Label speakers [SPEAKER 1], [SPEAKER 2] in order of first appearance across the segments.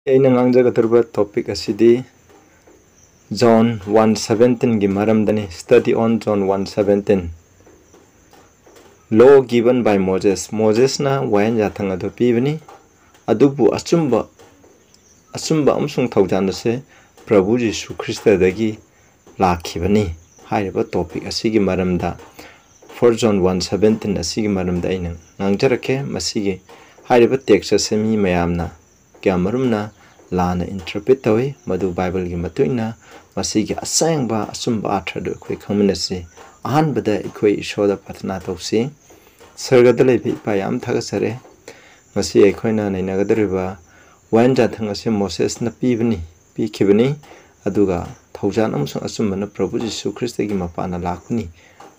[SPEAKER 1] ꯑꯩꯅ ꯉꯥꯡꯖꯒꯗꯧꯔꯤꯕ topic asidi John 1:17 gi maramdani study on John 1:17 law given by Moses na wayan jathang adu pibani adubu achumba amsung thawjanase Prabhu Jesu Christa dagi lakhibani hairiba topic asigi maramda 4 John 1:17 asigi maramda aina ngangjarake masigi hairiba text asemi mayamna kyamarumna lana interpret tawi madu Bible gi matuina masigi asangba asumba athadu khoi khangminasi ahanbada ikhoi ishoda pathna tawsi sargada lebi payam thagasare masi ikhoina nainagadariba wanja thangase Moses na pikhibani aduga thawjan amsung asumbana Prabhu Jesu Christa gi mapana lakuni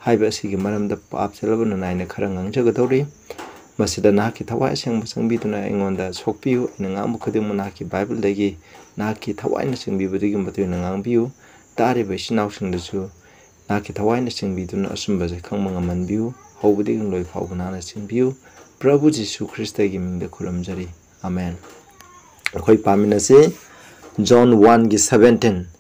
[SPEAKER 1] haiba asigi maramda papselabana naina khara ngangjagadori masida naki thawai seng sangbiduna engonda sokpiu inangam khudimuna naki Bible dagi naki thawai na singbibudigi matuina ngangbiu tari baisinaw singdasu naki thawai na singbiduna asumbaje khangmanga manbiu hobudigi loi phawbana na singbiu Prabhu Jesu Christa gi mingda khuramjari amen akhoi paminase John 1:17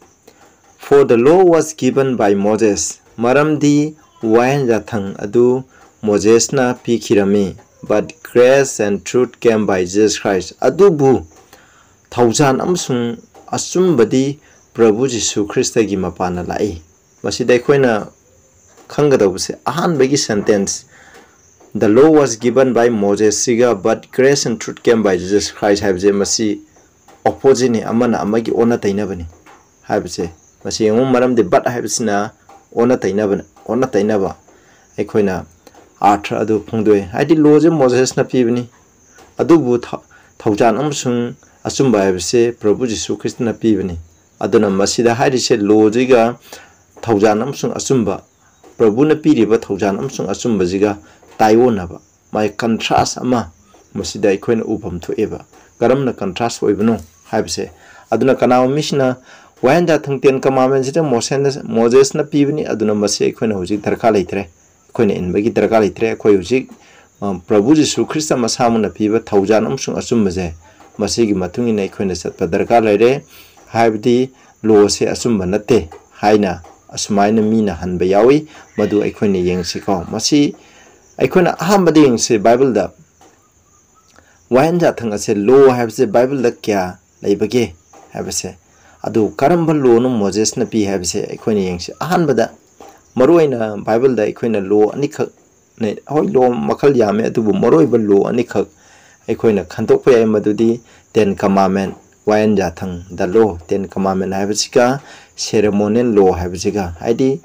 [SPEAKER 1] For the law was given by Moses maramdi wayan jathang adu Moses na pikhirami but grace and truth came by Jesus Christ. Adubu thawjan amsung asumbadi Prabhu Jesu Christa gi mapana lai. Masida khoina khangadabuse ahanbagi sentence. The law was given by Moses siga but grace and truth came by Jesus Christ habje masi opposite ni amana amagi ona tainabani. Habse masi ngum maramde but habsina ona tainaba. Ekhoina Arthur adu phungdoi haidi loje Moses na pibani adubu thawjan amsung asumba habse Prabhu Jesu Christ na pibani aduna masida haidi se loje ga thawjan amsung asumba Prabhu na piriba thawjan amsung asumba jiga taiwonaba mai contrast ama masida ikhoina ubam thoeba garamna contrast oibano habse aduna kanaw misna wayanda thangten commandment jita Moses na pibani aduna masi ikhoina hoji darka leitre koine inbagi darka leitre koi hujik Prabhu Jesu Christa masamuna piba thawjan amsung asumbaje masigi matungi na koine satpa darka leire haibdi lo se asumba nate haina asmaina mina hanba yawi madu aikoine yengsiko masi aikoina ahambadi yengse Bible da wayanja thangase lo habse Bible da kya leibage habse adu karamba lo no Moses na pi habse aikoine yengse ahanbada Maroina Bible da ikoina law anikak ne hoi law makal yame adubu maroiba law anikak ikoina khandokpa yai madudi Ten Commandment wayan jathang the law Ten Commandment habsika ceremonial law habsika haidi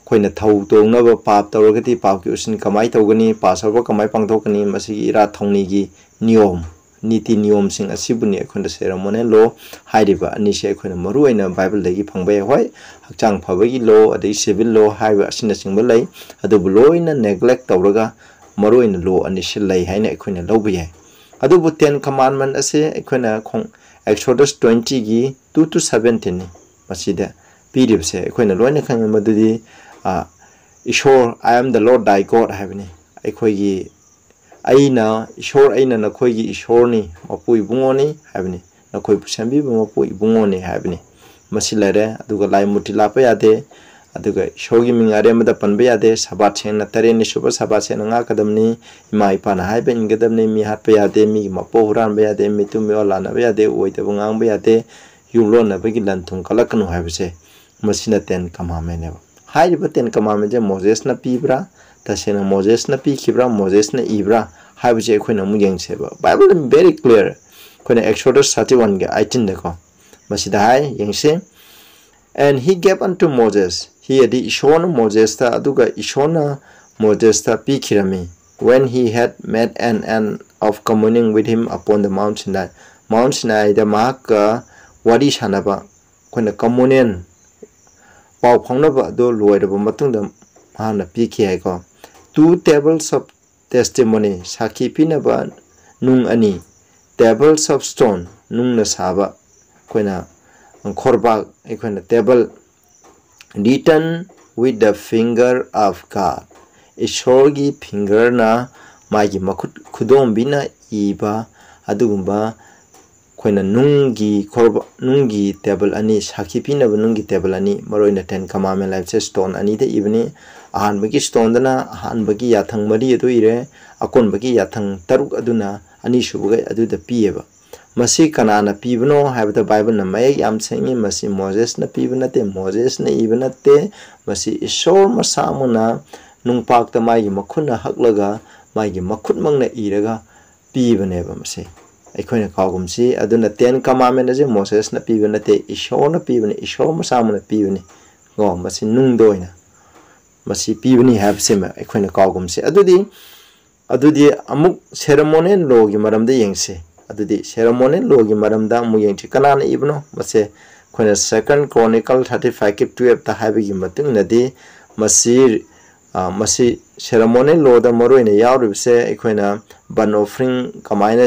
[SPEAKER 1] koina thau tongnaba pap tawragati pap ki usin kamai tawgani pasarba kamai pangthokani masigi ira thongni gi niyom niti niyom sing asibuni ekhonda ceremonial law hairiba anise ekhona maruaina Bible dagi phangbai hoi hakchang phabagi law adai civil law haiba asina singba lai adubu loina neglect tawraga maruaina law anise lai haina ekhona lawbiyai adubu Ten Commandment ase ekhona khong Exodus 20 gi 2-17 ni masida piribse ekhona loina khang madudi Ishor I am the Lord thy God habini ekhoigi aina ishor aina nakhoigi ishorni mapu ibungoni habini nakhoi pusambi mapu ibungoni habini masilare aduga lai muti lapa yade aduga ishogi mingare mada panbe yade sabat sena tare ni suba sabat sena nga kadamni ima ipana haibe ingadamni mi hatpe yade mi mapu huran be yade mi tumbe olana be yade oite bungang be yade yumlo na begi lantung kalakanu habise masina Ten Commandment hairiba Ten Commandment Moses na pibra tasena Moses na pikhibra Moses na ibra haibje khoina mu yengseba Bible very clear khoina Exodus 31 ge 18 deko masida hai yengse and he gave unto Moses he adi ishona Moses ta aduga ishona Moses ta pikhirami when he had met an end of communing with him upon the Mount Sinai da maka wadi sanaba khoina communion pau phangnaba do loiraba matungda mahana pikhi hai ko 2 tables of testimony sakhi pinaba nung ani tables of stone nung na saba koina khorba ekoina table written with the finger of God ishorgi finger na magi makut khudom bina iba adugumba ꯑꯩꯈꯣꯏꯅ ꯅꯨꯡꯒꯤ table ꯑꯅꯤ ꯁꯥꯈꯤ ꯄꯤꯅꯕ ꯅꯨꯡꯒꯤ table ꯑꯅꯤ ꯃꯔꯨꯑꯣꯏꯅ 10 commandment ꯍꯥꯏꯕꯁꯦ stone ꯑꯅꯤꯗ ꯏꯕꯅꯤ ꯑꯍꯥꯟꯕꯒꯤ ꯁ꯭ꯇꯣꯟꯗꯅ ꯑꯍꯥꯟꯕꯒꯤ ꯌꯥꯊꯪ 4 ꯑꯗꯨ ꯏꯔꯦ ꯑꯀꯣꯟꯕꯒꯤ ꯌꯥꯊꯪ 6 ꯑꯗꯨꯅ ꯑꯅꯤꯁꯨꯕꯒ ꯑꯗꯨꯗ ꯄꯤꯌꯦꯕ ꯃꯁꯤ ꯀꯅꯥꯅ ꯄꯤꯕꯅꯣ ꯍꯥꯏꯕꯗ ꯕꯥꯏꯕꯜꯅ ꯃꯌꯦꯛ ꯌꯥꯝ ꯁꯦꯡꯉꯤ ꯃꯁꯤ ꯃꯣꯖꯦꯁꯅ ꯄꯤꯕ ꯅꯠꯇꯦ ꯃꯣꯖꯦꯁꯅ ꯏꯕ ꯅꯠꯇꯦ ꯃꯁꯤ ꯏꯁꯣꯔ ꯃꯁꯥꯃꯛꯅ ꯅꯨꯡꯄꯥꯛꯇ ꯃꯥꯒꯤ ꯃꯈꯨꯠꯅ ꯍꯛꯂꯒ ꯃꯥꯒꯤ ꯃꯈꯨꯠꯃꯛꯅ ꯏꯔꯒ ꯄꯤꯕꯅꯦꯕ ꯃꯁꯤ ꯑꯩꯈꯣꯏꯅ ꯀꯥꯎꯒꯨꯝꯁꯤ ꯑꯗꯨꯅ 10 commandment ꯑꯁꯤ ꯃꯣꯁꯦꯁꯅ ꯄꯤꯕ ꯅꯠꯇꯦ ꯏꯁꯣꯔꯅ ꯄꯤꯕꯅꯤ ꯏꯁꯣꯔ ꯃꯁꯥꯃꯛꯅ ꯄꯤꯕꯅꯤ ꯃꯁꯤ ꯅꯨꯡꯗ ꯑꯣꯏꯅ ꯃꯁꯤ ꯄꯤꯕꯅꯤ ꯍꯥꯏꯕꯁꯤ ꯑꯩꯈꯣꯏꯅ ꯀꯥꯎꯒꯨꯝꯁꯤ ꯑꯗꯨꯗꯤ ꯑꯃꯨꯛ ceremonial lawꯒꯤ ꯃꯔꯝꯗ ꯌꯦꯡꯁꯤ ꯑꯗꯨꯗꯤ ceremonial lawꯒꯤ ꯃꯔꯝꯗ ꯑꯃꯨꯛ ꯌꯦꯡꯁꯤ ꯀꯅꯥꯅ ꯏꯕꯅꯣ ꯃꯁꯤ ꯑꯩꯈꯣꯏꯅ 2 Chronicle 35:12 ता हाइबगी मतुंगनदी मसी ceremonial law दा मरोइना यावरिबसे अखोइना burnt offering कमाइना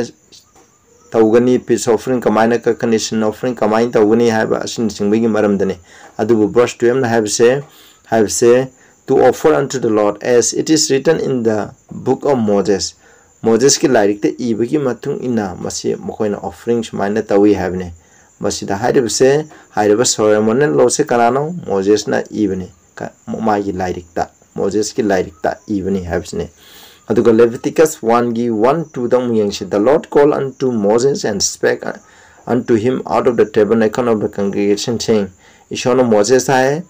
[SPEAKER 1] तौगनी peace offering कमाइना Kakani sin offering कमाइन तौगनी हाइबा असिन सिंगबगी मरमदने अदुबु verse 12 ना हाइबसे to offer unto the Lord as it is written in the book of Moses की लाइरिक ते इबगी मतुंग इना मसी मखोइना offering सुमाइना तौई हाइबने मसीदा हाइबसे हाइबा ceremonial law से कनानो Moses ना इबने मागी लाइरिक ता Moses की लाइरिक ता इबने हाइबसने अदुगा Leviticus 1:1-2 दा मुयंगसे the Lord called unto Moses and spake unto him out of the tabernacle of the congregation saying Ishona Moses hai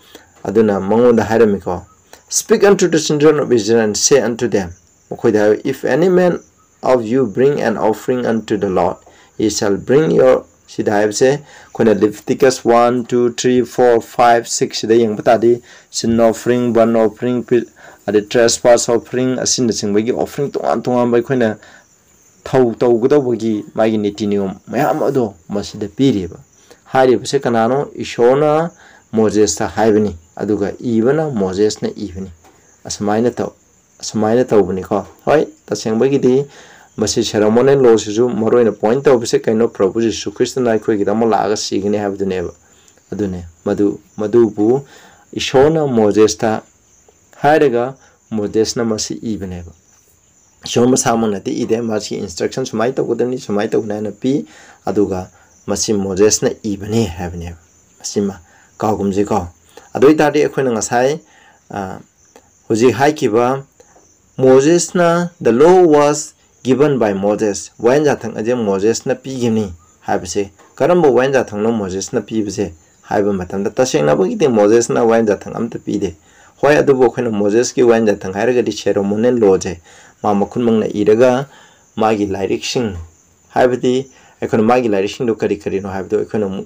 [SPEAKER 1] aduna mangonda hairamico speak unto the children of Israel and say unto them if any man of you bring an offering unto the Lord he shall bring your Sidahibse Kuna Leviticus 1, 2, 3, 4, 5, 6 the young batadi sin offering, burnt offering, the trespass offering, a sin the sing offering to one by Kuna Tau Gudawagi, Maginitinium, Mayamado, Masida Piriba. Hari Sekanano, Ishona, Moses ta Hibani, Aduga, Evena, Moses na Eveni. As a minor Taubanica, Hoi, the same bagidi. Masih ceremonial law सिजु मरोइना point तौबसे canoe प्रभु यीशु Christ ना अखोइगिदम लागा सिगने हाबदुनेबा अदुने मदुबु ईशोरना Moses ता हारेगा Moses ना मसी इबनेबा ईशोर मसामनति इदे मासी instruction सुमाइ तौगदनि सुमाइ तौनाना पि अदुगा मसी Moses ना इबने हाबनेबा मसीमा कागुमजे का अदोइ तादि अखोइना ngасai हुजि हाइकिबा मोजेस ना the law was given by Moses when jathang aje Moses na pigini habse karambo when jathang no Moses na pibse haiba matamda tasengna bagite Moses na when jathang amta pide hoi adubo khoina Moses ki when jathang hairaga di ceremonial law je ma makhun mangna iraga magi lyricsing haibati ekon magi lyricsing do kari no haibdo ekon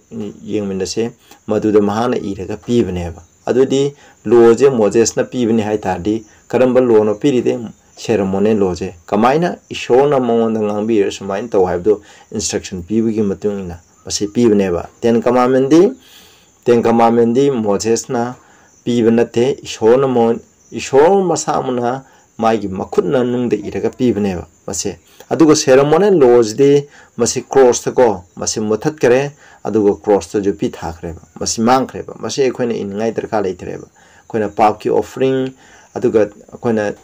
[SPEAKER 1] yengminase maduda mahana iraga pibneba adudi law je Moses na pibni hai tardi karamba law no piride ceremonial law je kamaina ishona mongonda ngambi sumain taw haibdo instruction pibigi matungina basi pibneba 10 commandment di Moses na pibnate ishor masamuna magi makhutna nungde iraga pibneba basi adugo ceremonial laws di masi cross ta ko masi muthat kare adugo cross ta jo pi thakreba masi mangkreba masi ekhoina ingai darka leitreba koina pap ki offering aduga koina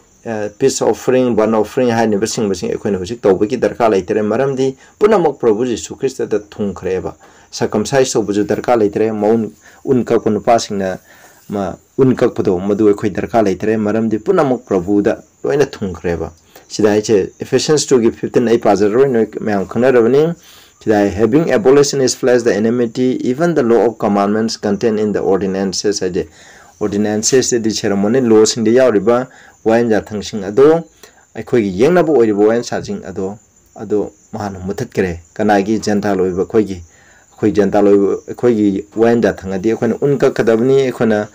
[SPEAKER 1] peace offering, burnt offering, hai ni basing ekhoina hujik tawbagi darka laitere maramdi punamok Prabhu Jisu Christ da thungkreba circumcise tawbuju darka laitere maun unka kun pasingna ma unka podo madu ekhoi darka laitere maramdi punamok Prabhu da loina thungkreba sidai che Ephesians 2:15 ai pazaroi noi mayam khanarabani sidai having abolished in his flesh the enmity even the law of commandments contained in the ordinances ade ordinances the ceremonial laws in the yauriba wayan jathang sing ado akhoi gi yengnabo oiribo wayan sajing ado mahana muthat kare kanagi gentile oiba khoi gentile oiba akhoi gi wayan jathang adi akhona unka kadabni akhona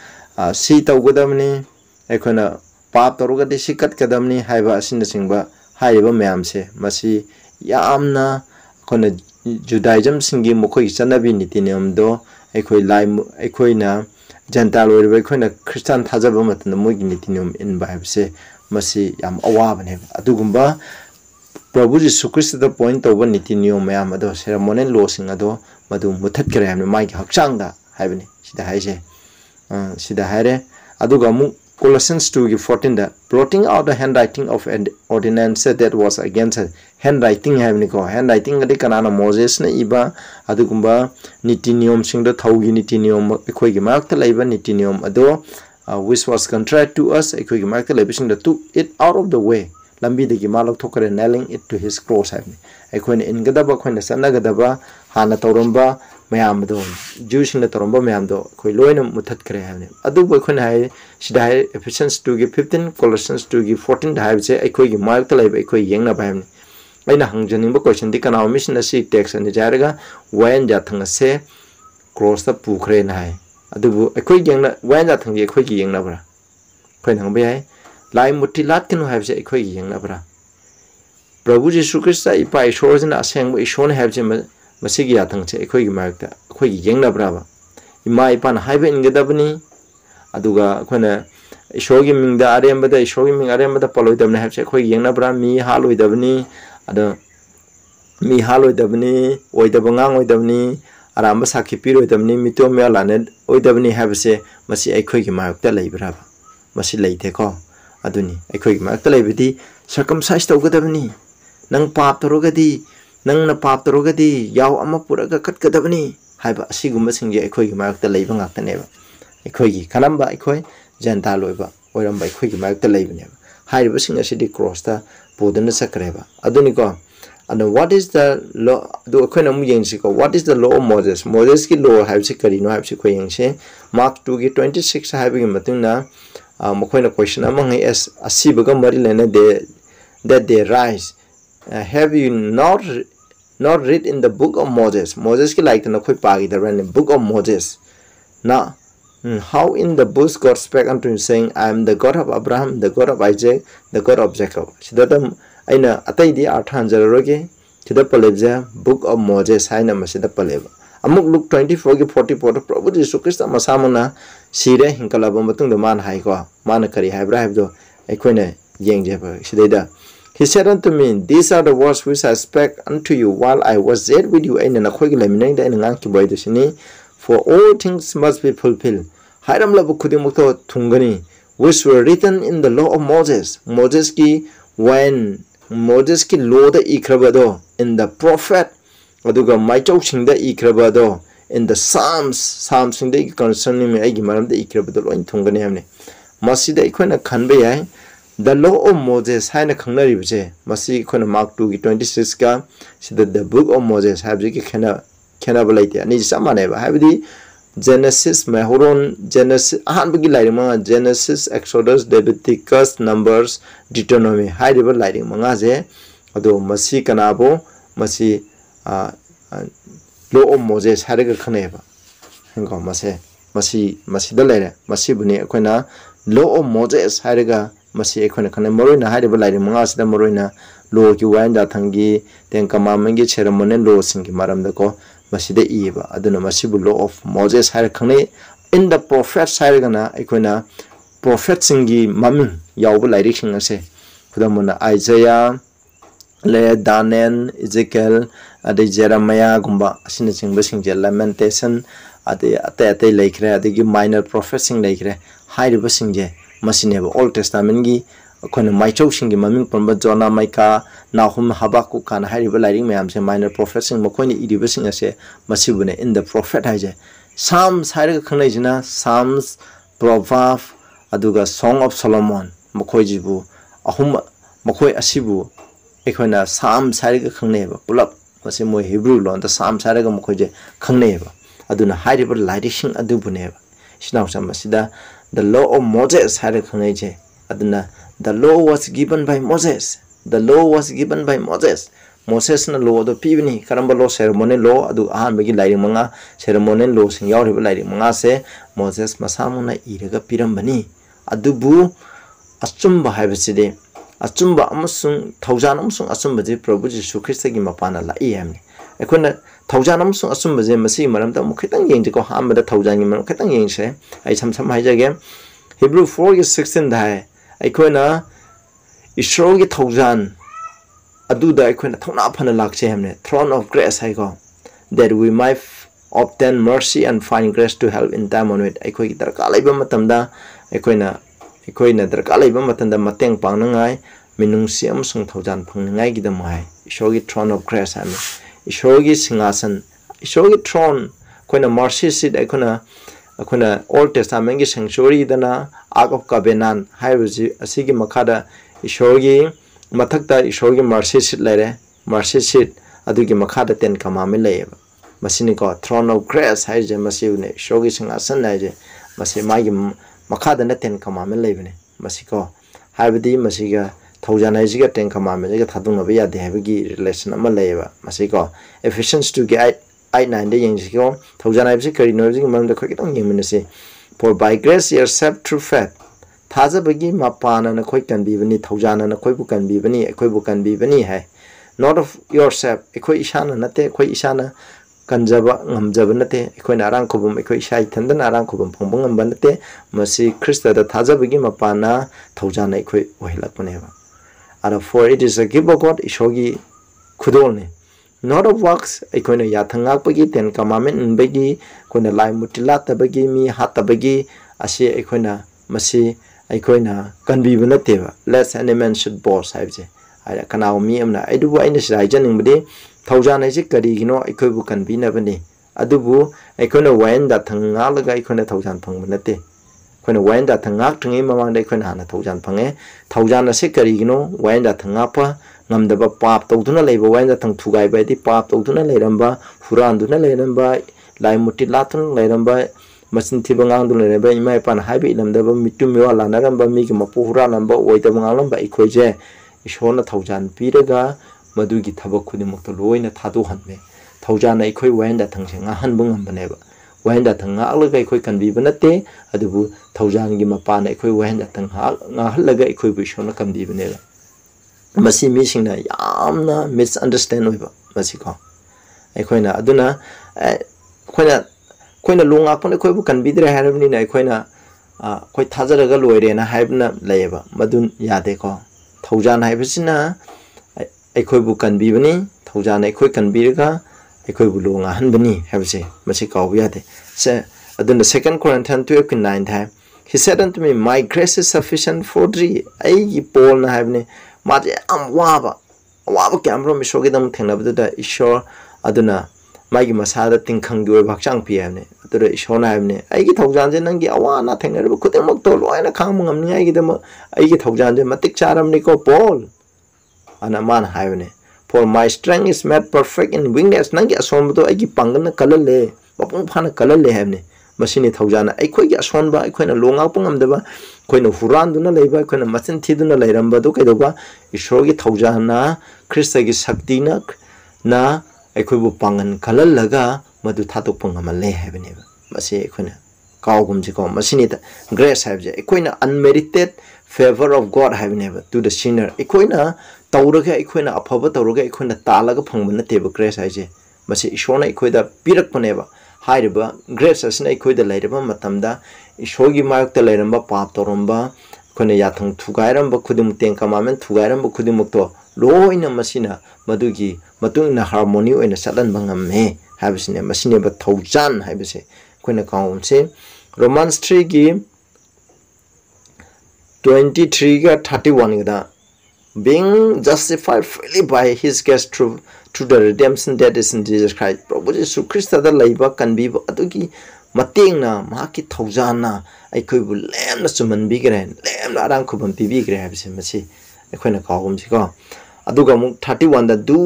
[SPEAKER 1] si tawgodamni akhona pap torugadi sikat kadamni haiba asin singba haiba mayamse masi yamna akhona Judaism singi mokhoi chanabi nitiniyam do akhoi Gentile oiriba akhona Christian thajaba matna mogi nitiniyam inba habse masi yam awabane adugumba Prabhu Jisu Christ da point tawba nitiniyam mayam ado ceremonial law sing ado madu muthat kare hamne mai hakchang da haibani sida haise sida haire aduga mu Colossians 2:14 da blotting out the handwriting of an ordinance that was against us. Handwriting have ni ko handwriting adi kanana Moses na iba adugumba niti niyom sing da thaugi niti niyom ekhoi gi mark laiba niti niyom ado which was contrary to us ekhoi gi mark laiba sing da took it out of the way lambi de gi malok thokare nailing it to his cross have ni ekhoi ne ingadaba khoi na sanagadaba hana tawramba mayam do Jewish na toromba mayam do khoi loina muthat kare have ni adu boi khoi na hai sida hai Ephesians 2:15 Colossians 2:14 da hai che ekhoi gi mark laiba ekhoi yengna ba have aina hangjaning ba question di kana mission asi text ani jaraga wen ja thang se cross ta pukhre na hai adubu ekhoi yengna wen ja thang ekhoi gi yengna bra khoi nang ba hai lai mutilat kanu hai se ekhoi gi yengna bra Prabhu Jesu Christa ipa ishorjana aseng ba ishon hai je masigi ya thang che ekhoi gi mark ta ekhoi gi yengna bra ba ima ipa na hai ba ingedabni aduga khona ishogi mingda arembada ishogi ming arembada paloidabna hai se ekhoi gi yengna bra mi haloidabni ada mi haloidabni oidabang oidabni aramba sakhi piroidabni mitomya lanet oidabni habse masi aikhoi gi mayokta leibra masi leite ko aduni aikhoi gi mayokta leibidi circumcise tawgadabni nang pap torogadi nang na pap torogadi yaw ama puraga katgadabni haiba asigumba singje aikhoi gi mayokta leiba ngaktaneba aikhoi gi kanamba aikhoi janta loiba oiramba aikhoi gi mayokta leibneba hairiba sing asidi cross ta podana sakreba aduni ko and what is the law do khona mu yeng ko what is the law of Moses ki law have se kari no have se khoyeng se Mark 2:26 have gi matungna mokhoina question among as asibaga mari lena de that they rise have you not read in the book of Moses ki like na khoi pagi the book of Moses na how in the bush God spake unto him saying I am the God of Abraham the God of Isaac the God of Jacob sidadam aina atai di arthan jaroge sida palebja book of Moses haina masida paleba amuk Luke 24:44 Prabhu Jesu Christ masamana sire hinkalaba matung da man hai ko man kari haibra haibdo ekoine yengje ba sidaida he said unto me these are the words which I spake unto you while I was yet with you aina na khoi laminang da ina ki boy dusini for all things must be fulfilled hairam labu khudimukto thungani which were written in the law of Moses ki when Moses ki law da ikrabado in the prophet aduga maichau sing da ikrabado in the psalms sing da concerning me agi maram da ikrabado loin thungani hamne masida ikhoina khanbe yai the law of Moses haina khangnari bje masi ikhoina Mark 2:26 ka sida the book of Moses habje ki khena balaite ani samane ba habdi Genesis Mehoron Genesis ahanbagi lighting manga Genesis Exodus Leviticus Numbers Deuteronomy high river lighting manga je ado masi kanabo masi law of Moses haraga khaneba hengo masi da lere masi buni akoina law of Moses haraga masi akoina khane moroina high river lighting manga sida moroina law ki wanda thangi ten kamamangi ceremonial law singi maramda ko masida iba aduna masibu law of Moses har khane in the prophets har gana ikoina prophet singi maming yawbu lairi sing ase khudamuna Isaiah le Daniel Ezekiel ade Jeremiah gumba asina singba singje lamentation ade ate laikre ade gi minor prophet sing laikre hairiba singje masineba Old Testament gi khone maichau singi maming pamba Jonah Micah Nahum Habakkuk kana hariba lighting mayam se minor prophets sing mokhoini iriba sing ase masibune in the prophet haije Psalms hairiga khangnai jina Psalms Proverbs aduga Song of Solomon mokhoi jibu ahum mokhoi asibu ekhoina Psalms hairiga khangneba pulap mase moi Hebrew lon da Psalms hairiga mokhoi je khangneba aduna hariba lighting sing adubuneba sinaw samasida the law of Moses hairiga khangnai je aduna the law was given by Moses. Moses na law do pibni karamba law ceremonial law adu ahan bagi lighting manga ceremonial law sing yaw riba lighting manga se Moses masamuna iraga pirambani adubu achumba haibaside achumba amasung thaujan amasung achumba je Prabhu Jesu Christ gi mapana la iamni ekona thaujan amasung achumba je masi maramda mukhitang yengje ko hamada thaujan gi maram khitang yengse ai sam haijage Hebrew 4:16 dai aikoina Ishrogi thaujan aduda aikoina thona phana lakche hamne throne of grace haiko that we might obtain mercy and find grace to help in time on it aikoi darka laiba matamda aikoina ꯑꯩꯈꯣꯏꯅ ꯗꯔꯀꯥꯔ ꯂꯩꯕ ꯃꯇꯝꯗ ꯃꯇꯦꯡ ꯄꯥꯡꯅꯉꯥꯏ ꯃꯤꯅꯨꯡꯁꯤ ꯑꯃꯁꯨꯡ ꯊꯧꯖꯥꯟ ꯐꯪꯅꯉꯥꯏꯒꯤꯗꯃꯛ ꯍꯥꯏ ꯏꯁꯣꯔꯒꯤ throne of Grace ꯍꯥꯏꯕꯅꯤ ꯏꯁꯣꯔꯒꯤ ꯁꯤꯡꯍꯥꯁꯟ ꯏꯁꯣꯔꯒꯤ ꯊ꯭ꯔꯣꯟ ꯑꯩꯈꯣꯏꯅ ꯃꯔꯁꯤ ꯁꯤꯠ ꯑꯩꯈꯣꯏꯅ ꯑꯣꯜ ꯇꯦꯁꯇꯥꯃꯦꯟꯒꯤ ꯁꯦꯡꯆꯨꯔꯤꯗꯅ ꯑꯥꯔꯛ ꯑꯣꯐ ꯀꯕꯦꯅꯥꯟ ꯍꯥꯏꯕꯁꯤ ꯑꯁꯤꯒꯤ ꯃꯈꯥꯗ ꯏꯁꯣꯔꯒꯤ ꯃꯊꯛꯇ ꯏꯁꯣꯔꯒꯤ ꯃꯔꯁꯤ ꯁꯤꯠ ꯂꯩꯔꯦ ꯃꯔꯁꯤ ꯁꯤꯠ ꯑꯗꯨꯒꯤ ꯃꯈꯥꯗ ꯇꯦꯟ ꯀꯃꯥꯟꯃꯦꯟ ꯂꯩꯌꯦꯕ ꯃꯁꯤꯅꯤꯀꯣ ꯊ꯭ꯔꯣꯟ ꯑꯣꯐ ꯒ꯭ꯔꯦꯁ ꯍꯥꯏꯔꯤꯁꯦ ꯃꯁꯤꯅꯦ ꯏꯁꯣꯔꯒꯤ ꯁꯤꯡꯍꯥꯁꯟ ꯍꯥꯏꯁꯦ ꯃꯁꯤ ꯃꯥꯒꯤ ꯃꯈꯥꯗꯅ ꯇꯦꯟ ꯀꯃꯥꯟꯃꯦꯟ ꯂꯩꯕꯅꯦ ꯃꯁꯤꯀꯣ ꯍꯥꯏꯕꯗꯤ ꯃꯁꯤꯒ ꯊꯧꯖꯥꯟ ꯍꯥꯏꯁꯤꯒ ꯇꯦꯟ ꯀꯃꯥꯟꯃꯦꯟꯁꯤꯒ ꯊꯥꯗꯣꯛꯅꯕ ꯌꯥꯗꯦ ꯍꯥꯏꯕꯒꯤ ꯔꯤꯂꯦꯁꯟ ꯑꯃ ꯂꯩꯌꯦꯕ ꯃꯁꯤꯀꯣ Ephesians 2ꯒꯤ 8-9ꯗ ꯌꯦꯡꯁꯤꯀꯣ ꯊꯧꯖꯥꯟ ꯍꯥꯏꯕꯁꯤ ꯀꯔꯤꯅꯣ ꯍꯥꯏꯕꯁꯤꯒꯤ ꯃꯔꯝꯗ ꯑꯩꯈꯣꯏ ꯈꯤꯇꯪ ꯌꯦꯡꯃꯤꯟꯅꯁꯤ For by grace you are saved through faith ꯊꯥꯖꯕꯒꯤ ꯃꯄꯥꯅ ꯅꯈꯣꯏ ꯀꯟꯕꯤꯕꯅꯤ ꯊꯧꯖꯥꯟꯅ ꯅꯈꯣꯏꯕꯨ ꯀꯟꯕꯤꯕꯅꯤ ꯑꯩꯈꯣꯏꯕꯨ ꯀꯟꯕꯤꯕꯅꯤ ꯍꯥꯏ Not of yourself ꯑꯩꯈꯣꯏ ꯏꯁꯥꯅ ꯅꯠꯇꯦ ꯑꯩꯈꯣই ꯏꯁꯥꯅ kanjaba ngamjaba nate ekhoi arang khubum ekhoi isai thandana arang khubum phongba ngamba nate masi Krista da thajabagi mapana thaujana ekhoi ohilakpane ba ara for it is a gift of God ishogi khudol ne not of works ekhoi na yathangakpagi ten commandment nbagi koina lai mutila tabagi mi hatabagi ase ekhoi na masi ekhoi na kanbiba nate ba lest any man should boast haibje ara kanao mi amna aidu aina sai janingbdi Thaujan is a carigino, a kubu can be never ne. Adubu, a kuna wine that Tangalaga, a kuna Taujan Panganate. When a wine that Tangak him among the Kunana Taujan Pange, Taujan a sicarigino, wine that Tangapa, Namdaba pap, Totuna labor, wine that Tang Tugai by the pap, Totuna Leramba, Furanduna Leramba, Limutilaton Leramba, Masintibangandu Leramba, in my pan habit, Namdaba Mitumio, Lanaramba, Mikimapura number, Waitamanga, Equaje, Ishona Taujan Piraga. Madugi tabak khudimukta loina thadohanme thaujana ekhoi waenda thangse nga hanbung ambaneba waenda thanga alaga ekhoi kanbiba nate adubu thaujangi mapana ekhoi waenda thanga nga halaga ekhoi bu shona kanbibaneba masi mi singna yamna misunderstand oiba masi ko ekhoina aduna khoina longa pone ekhoi bu kanbidre harabni na ekhoina khoi thajaraga loirena haibna leyeba madun yade ko thaujan haibsina Equibu can be bani, Taujan equi can be a equibulung a hanbani, have say, Masica Viade. Say, then the 2 Corinthians 12:9 time. He said unto me, My grace is sufficient for thee. Ay, Paul na have Madi am waba. Waba camera, Mishogam Tenabda, Ishore, Aduna, Maggie Masada think can go back chang piane. The Ishona have I get Taujan and get awa nothing. I could not tell and a calm I get them. I get Taujan, Matic Charam Nico Paul. And a man having for my strength is made perfect in weakness. Nangi asomdo agi pangana kalale, Bapung Pana kalale havne, Machine Taujana, a quick asomba, a quina long upon the quina Furanduna labor, quina Matin Tiduna Leramba Dukedoba, Ishogi Taujana, Christagi Sakdinak, na a quibu pangan kalalaga, Madutato Pungamale having ever. Masi quina, Kaugumzico, Machinita, grace have a quina unmerited favor of God having ever to the sinner. Equina. Tauraga equina apova tauraga equina talaga pangmana table grace aje. Masi ishona equida pirak paneva. Hideba, grace as an equida laterba matamda, ishogi mark the leramba pap torumba, quina yatang tugairamba kudum tenkamament, tugairamba kudimukto, low in a masina, madugi, matu in a harmony in a sudden bangame, habisine, masine but taujan, habise, quina count say. Romans 3 game 23-31. Being justified freely by his grace through the redemption that is in Jesus Christ. Prabhu Jesu Christa the labor can be adugi matingna maki taujana I could lamb suman bigger and lamb arang kubum TV grabs him see a quina call go aduga 31 that do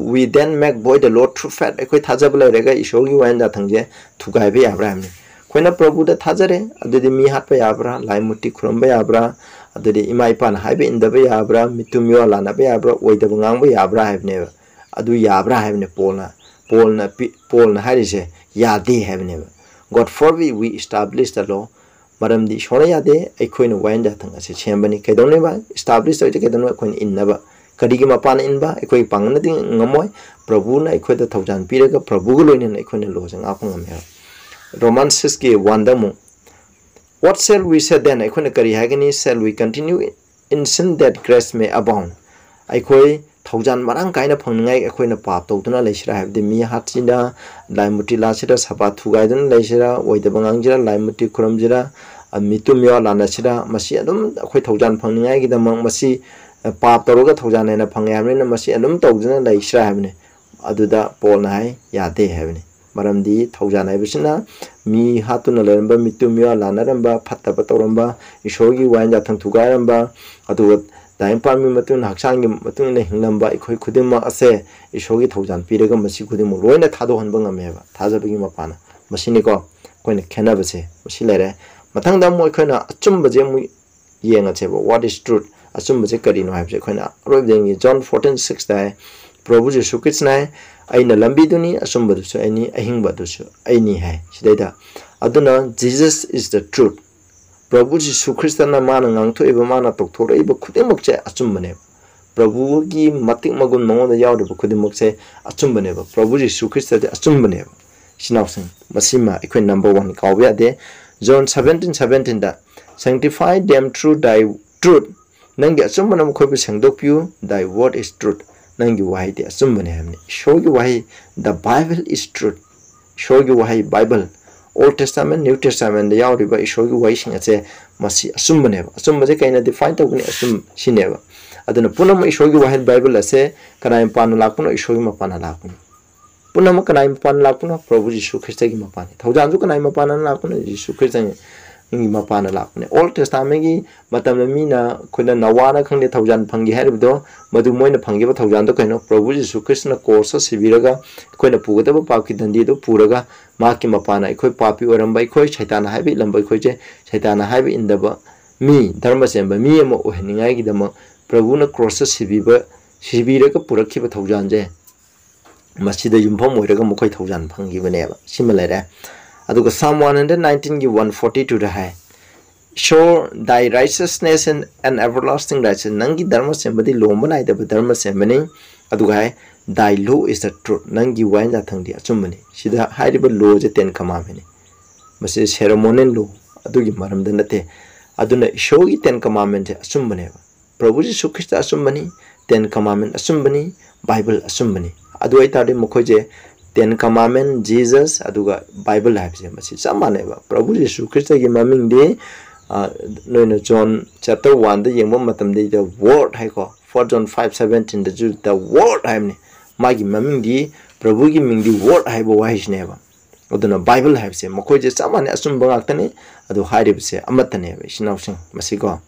[SPEAKER 1] we then make boy the Lord true fat a quite hazabla rega show you and that tangje to gaibe Abraham. Quina Prabhu the Tazare, adudi mi hat by Abra, Laimuti Crumbe Abra. Adudi imaipan haibe in the bay abra, mitumio lana bay abra, wait the bungang bay abra have never. Adu yabra have ne polna harise, yade have never. God forbid we establish the law. Madam di shona yade, a queen wind that as a chambani, Kadoneva, established the Kadonwa queen in never. Kadigima pan inba, a quay panganating ngamoy, Prabuna, a quid the Taujan Piraga, Prabulo in a queen losing upon a Romans 6:1. What shall we say then? I couldn't carry agony, shall we continue in sin that grace may abound? I quay Taujan Marang kind of Pongai, a queen of pap, Totuna Leisha have the Mia Hatsina, Limuti Lasida, Sabatu Gaiden Leisha, Wait the Bangangera, Limuti Kurumjira, mitum yo lana sida masi adum akhoi thaujan phangningai gi damang masi pap toroga thaujan ena phangya hamne masi adum tawjana laisra hamne aduda Paul na hai yade hamne maramdi thaujan hai bisina mi hatuna leramba mitum yo lana ramba phatta patoramba ishogi wanja thang thugai ramba adu daim parmi matun haksang gi matun ne hinglamba ikhoi khudima ase ishogi thaujan piraga masi khudimo loina thado hanba ngameba thajabagi mapana masini ko koina khena base masi lere matang da moi khoina achumba je mu yenga chebo what is truth achumba je kari no haibse khoina roibdengi John 14:6 da Prabhu Jesu Krishna aina lambi duni achumba du so ani ahingba du so aini hai sidaida aduna Jesus is the truth Prabhu Jesu Krishna mana ngangtho eba mana tokthora eba khudimok che achumbane Prabhu gi matik magun mongoda yawde khudimok che achumbane Prabhu Jesu Krishna de achumbane sinawsing masima ikoi number 1 kawya de John 17:17 da sanctify them through thy truth nangi achumbana mkhoi be sangdokpiu thy word is truth nangi wahai de achumbane hamni shogi wahai the Bible is truth shogi wahai Bible Old Testament, New Testament, the Yauriba is showing why she has a Masi Asumbaneva. Asumbaze kind of defined of Asum Shineva. Adana Punama is showing why Bible as a Kanaim Panalakuna is showing Mapanalakun. Punama Kanaim Panalakuna, probably Shukistagi Mapani. Taujanzu Kanaim Panalakuna is Shukistan in Mapanalakun. Old Testament, Matamina, Kuna Nawana Kandi Taujan Pangi Herbido, Madumoina Pangiba Taujando Kano, probably Shukisna Corsa, Siviraga, Kuna Pugaba Pakitandido, Puraga. Maki mapana ikoi papi oramba ikoi shaitana haibi lamba ikoi je shaitana haibi indaba mi dharma semba mi ama oheningai gi dama Prabhu cross sibiraga purakhiba thaujan je masida yumpham oiraga mokoi thaujan phangi baneba simalere aduga Psalm 119 gi 142 da hai show thy righteousness and everlasting righteousness nangi dharma semba di lomba nai da dharma semba ni aduga hai thy law is the truth nangi wanja thangdi achumbani sida hairiba law je 10 commandment mase ceremonial law adugi maramda nate aduna shogi 10 commandment achumbani Prabhu Jesu Krishna achumbani 10 commandment achumbani Bible achumbani adu ai tade mokhoje 10 commandment Jesus aduga Bible habse mase samane ba Prabhu Jesu Krishna gi maming de no John chapter 1 da yengba matam de the word hai ko 4 John 5:17 the word haimne Magi maming di Prabhu gi ming di word haibo wahisneba aduna Bible haibse mokoi je samane asum bangakane adu hairibse amatane be sinawsing masiko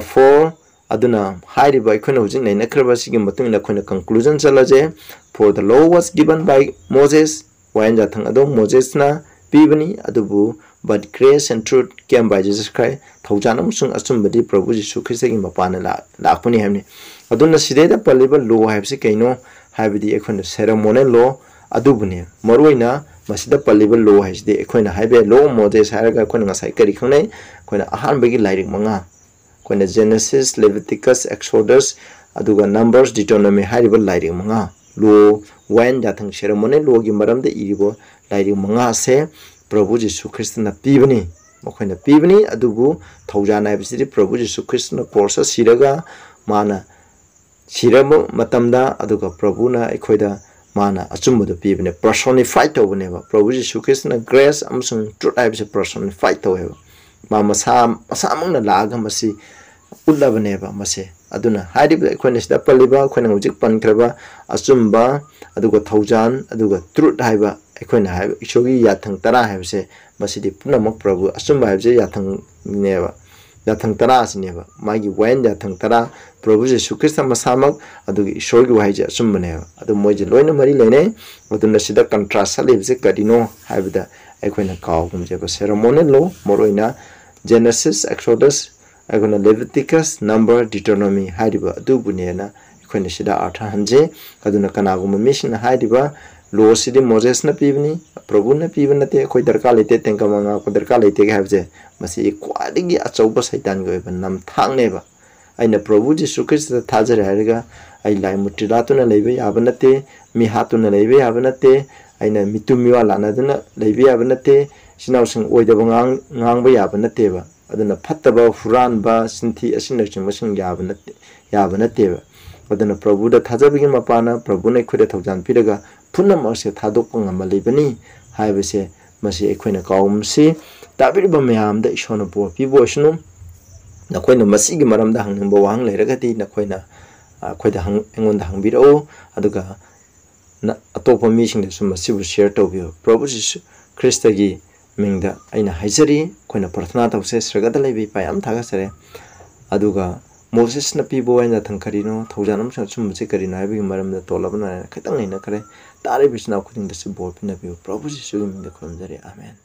[SPEAKER 1] for aduna hairiba ikhoina hujing nei nakraba sigi matungna khoina conclusion chalaje for the law was given by Moses wanja thang ado Moses na pibani adubu but grace and truth came by Jesus Christ thaujanam sung achumbadi Prabhu Jesu Christ gi mapana lakpani hamni aduna sideda paliba law haibse kaino Habidi equine ceremonial law, Adubune, Morwina, Masida Paliba law has the equine highway law, Moses Haraga, Quina Saikari, Quina Ahanbegi lighting Manga, Quina Genesis, Leviticus, Exodus, Aduga numbers, Deuteronomy, Harible lighting Manga, law, when that ceremonial law, Gimaram the Iribo, lighting Manga say, Prabhu Jesu Christina Pivani, Moquina Pivani, Adubu, Taujana City, Prabhu Jesu Christina Corsa, Siraga, Mana. Shiramo matamda aduga Prabhu na ekoida mana achumbudu pibne personified tobneba Prabhu Jesu Krishna grace amsung truth aibse personified tobeba ma masamang na laga masi ullabneba mase aduna hariba ekoina sida paliba ekoina hujik pankraba achumba aduga thaujan aduga truth haiba ekoina haiba isogi yathang tara haibse masidi punamak Prabhu achumba haibse yathang neba yathang tara sineba magi wen yathang tara Prabhu Jesu Krishna masamak adugi shogi waije achumbane adu moje loina mari lene aduna sida contrast salibse kadino haibda ekoina kawgumje ba ceremonial law moroina Genesis Exodus ekona Leviticus number Deuteronomy haidiba adu bunena ekoina sida artha hanje aduna kanagum mission haidiba law sidi Moses na pibni Prabhu na pibnate koi darka lete tengkamanga ko darka lete ga habje masi kwadigi achauba saitan go nam thangneba aina Prabhu Jesu Krishna thajare hariga ai lai mutiratuna leibe yabanate mi hatuna leibe yabanate aina mitumiwa lanaduna leibe yabanate sinawsing oidaba ngangba yabanate ba aduna phattaba huranba sinthi asinaching masing yabanate ba aduna Prabhu da thajabigi mapana Prabhu na khude thaujan piraga punam ase thadokpa ngama leibani haibase masi ekhoina kaumsi ꯇꯥꯕꯤꯔꯤꯕ ꯃꯌꯥꯝꯗ ꯏꯁꯣꯔꯅ ꯕꯣꯔ ꯄꯤꯕ ꯑꯣꯏꯁꯅꯨ ꯅꯈꯣꯏꯅ ꯃꯁꯤꯒꯤ ꯃꯔꯝꯗ ꯍꯪꯅꯤꯡꯕ ꯋꯥꯍꯪ ꯂꯩꯔꯒꯗꯤ ꯅꯈꯣꯏꯅ ꯑꯩꯉꯣꯟꯗ ꯍꯪꯕꯤꯔꯛꯎ ꯑꯗꯨꯒ ꯑꯇꯣꯞꯄ ꯃꯤꯁꯤꯡꯗꯁꯨ ꯃꯁꯤꯕꯨ ꯁꯦꯌꯔ ꯇꯧꯕꯤꯌꯨ ꯄ꯭ꯔꯚꯨ ꯖꯤꯁꯨ ꯈ꯭ꯔꯤꯁꯇꯒꯤ ꯃꯤꯡꯗ ꯑꯩꯅ ꯍꯥꯏꯖꯔꯤ ꯑꯩꯈꯣꯏꯅ ꯄ꯭ꯔꯊꯅꯥ ꯇꯧꯁꯦ ꯁ꯭ꯔꯒꯗ ꯂꯩꯕ ꯏꯄꯥ ꯌꯥꯝ ꯊꯥꯒꯠꯆꯔꯦ ꯑꯗꯨꯒ ꯃꯣꯁꯦꯁꯅ ꯄꯤꯕ ꯋꯥꯌꯦꯜ ꯀꯔꯤꯅꯣ ꯊꯧꯖꯥꯜ ꯑꯃꯁꯨꯡ ꯑꯆꯨꯝꯕꯁꯤ ꯀꯔꯤꯅꯣ ꯍꯥꯏꯕꯒꯤ ꯃꯔꯝꯗ ꯇꯣꯜꯂꯕꯅ ꯈꯤꯇꯪ ꯅꯩꯅꯈ꯭ꯔꯦ ꯇꯥꯔꯤꯕ ꯏꯆꯤꯟ ꯏꯅꯥꯎ ꯈꯨꯗꯤꯡꯗꯁꯨ ꯕꯣꯔ ꯄꯤꯅꯕꯤꯌꯨ ꯄ꯭ꯔꯚꯨ ꯖꯤꯁꯨꯒꯤ ꯃꯤꯡꯗ ꯈꯨꯔꯨꯝꯖꯔꯤ ꯑꯥꯃꯦꯟ